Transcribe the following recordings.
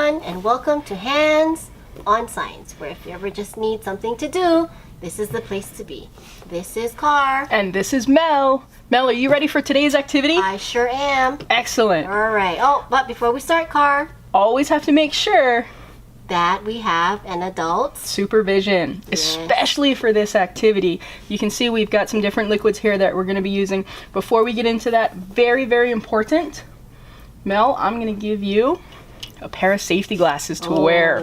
everyone, and welcome to Hands on Science, where if you ever just need something to do, this is the place to be. This is Carr. And this is Mel. Mel, are you ready for today's activity? I sure am. Excellent. All right. Oh, but before we start, Carr, always have to make sure that we have an adult supervision, especially for this activity. You can see we've got some different liquids here that we're going to be using. Before we get into that, very, very important, Mel, I'm going to give you a pair of safety glasses to wear.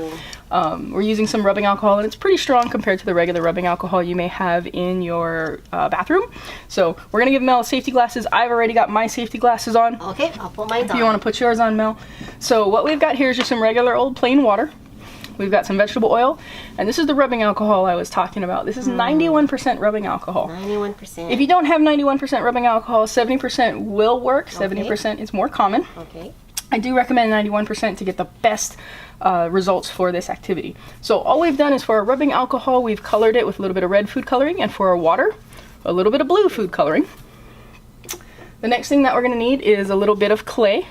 We're using some rubbing alcohol, and it's pretty strong compared to the regular rubbing alcohol you may have in your bathroom. So we're going to give Mel safety glasses. I've already got my safety glasses on. Okay, I'll put mine on. If you want to put yours on, Mel. So what we've got here is just some regular old plain water. We've got some vegetable oil, and this is the rubbing alcohol I was talking about. This is 91% rubbing alcohol. 91%. If you don't have 91% rubbing alcohol, 70% will work. 70% is more common. Okay. I do recommend 91% to get the best results for this activity. So all we've done is for our rubbing alcohol, we've colored it with a little bit of red food coloring, and for our water, a little bit of blue food coloring. The next thing that we're going to need is a little bit of clay.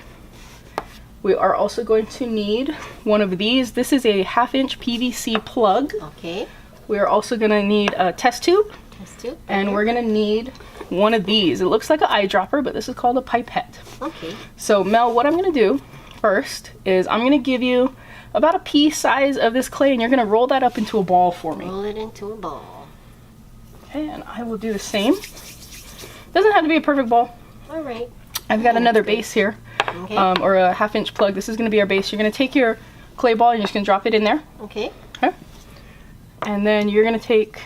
We are also going to need one of these. This is a 1/2-inch PVC plug. Okay. We are also going to need a test tube. Test tube. And we're going to need one of these. It looks like an eyedropper, but this is called a pipette. Okay. So Mel, what I'm going to do first is I'm going to give you about a pea size of this clay, and you're going to roll that up into a ball for me. Roll it into a ball. Okay, and I will do the same. Doesn't have to be a perfect ball. All right. I've got another base here. Okay. Or a 1/2-inch plug. This is going to be our base. You're going to take your clay ball and you're just going to drop it in there. Okay. Okay. And then you're going to take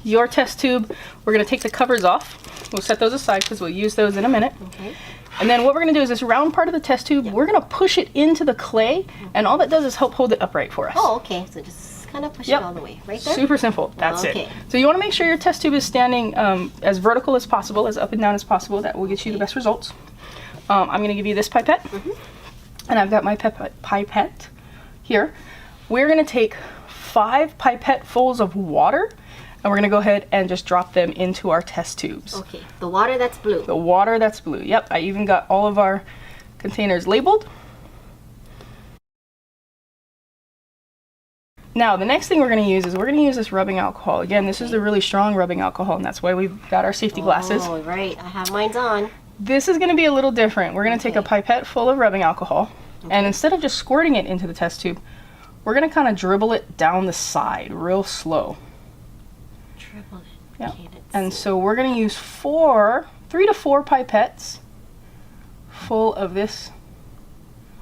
your test tube. We're going to take the covers off. We'll set those aside because we'll use those in a minute. Okay. And then what we're going to do is this round part of the test tube, we're going to push it into the clay, and all that does is help hold it upright for us. Oh, okay. So just kind of push it all the way. Right there? Super simple. That's it. So you want to make sure your test tube is standing as vertical as possible, as up and down as possible. That will get you the best results. I'm going to give you this pipette, and I've got my pipette here. We're going to take 5 pipettefuls of water, and we're going to go ahead and just drop them into our test tubes. Okay, the water that's blue. The water that's blue, yep. I even got all of our containers labeled. Now, the next thing we're going to use is we're going to use this rubbing alcohol. Again, this is the really strong rubbing alcohol, and that's why we've got our safety glasses. Oh, right. I have mine on. This is going to be a little different. We're going to take a pipette full of rubbing alcohol, and instead of just squirting it into the test tube, we're going to kind of dribble it down the side real slow. Dribble it. Yeah. Okay, and so we're going to use 3 to 4 pipettes full of this.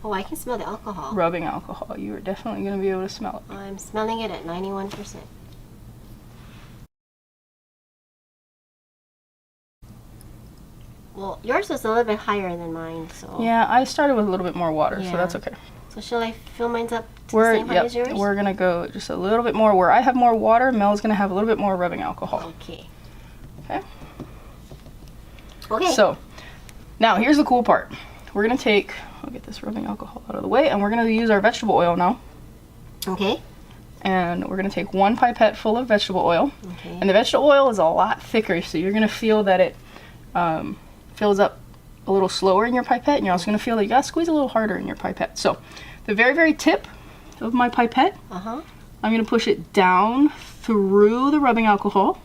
Oh, I can smell the alcohol. Rubbing alcohol. You are definitely going to be able to smell it. I'm smelling it at 91%. Well, yours was a little bit higher than mine, so... Yeah, I started with a little bit more water, so that's okay. So shall I fill mine up to the same height as yours? We're going to go just a little bit more. Where I have more water, Mel's going to have a little bit more rubbing alcohol. Okay. Okay. Okay. So, now here's the cool part. We're going to take... I'll get this rubbing alcohol out of the way, and we're going to use our vegetable oil now. Okay. And we're going to take 1 pipette full of vegetable oil. Okay. And the vegetable oil is a lot thicker, so you're going to feel that it fills up a little slower in your pipette, and you're also going to feel that you got to squeeze a little harder in your pipette. So the very, very tip of my pipette, I'm going to push it down through the rubbing alcohol,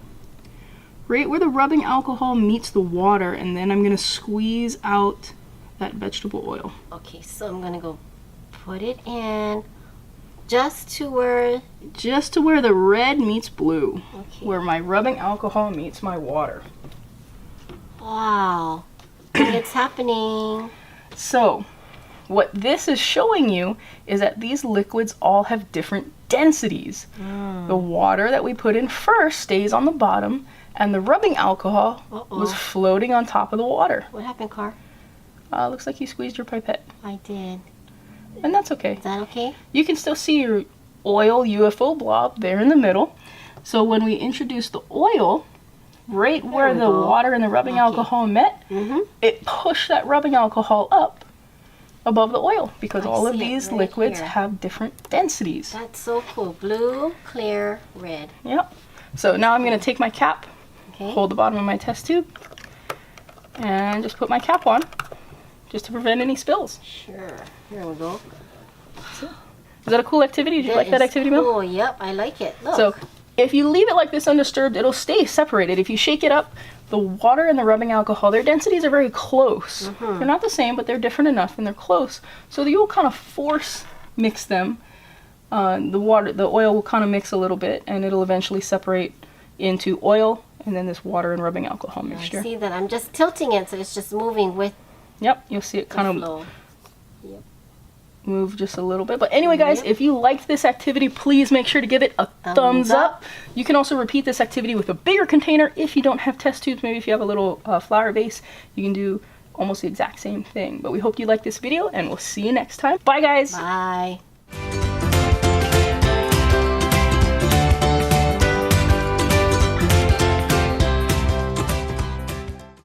right where the rubbing alcohol meets the water, and then I'm going to squeeze out that vegetable oil. Okay, so I'm going to go put it in just to where the red meets blue, where my rubbing alcohol meets my water. Wow, it's happening. So, what this is showing you is that these liquids all have different densities. The water that we put in first stays on the bottom, and the rubbing alcohol was floating on top of the water. What happened, Carr? Looks like you squeezed your pipette. I did. And that's okay. Is that okay? You can still see your oil UFO blob there in the middle. So when we introduce the oil, right where the water and the rubbing alcohol met, it pushed that rubbing alcohol up above the oil, because all of these liquids have different densities. That's so cool. Blue, clear, red. Yep. So now I'm going to take my cap, hold the bottom of my test tube, and just put my cap on, just to prevent any spills. Sure. Here we go. Is that a cool activity? Did you like that activity, Mel? Oh, yep, I like it. Look. So if you leave it like this undisturbed, it'll stay separated. If you shake it up, the water and the rubbing alcohol, their densities are very close. They're not the same, but they're different enough and they're close. So that you'll kind of force mix them. The oil will kind of mix a little bit and it'll eventually separate into oil and then this water and rubbing alcohol mixture. I see that I'm just tilting it so it's just moving with Yep, you'll see it kind of flow. Yep. move just a little bit. But anyway, guys, if you liked this activity, please make sure to give it a thumbs up. You can also repeat this activity with a bigger container if you don't have test tubes. Maybe if you have a little flower vase, you can do almost the exact same thing. But we hope you liked this video, and we'll see you next time. Bye, guys. Bye.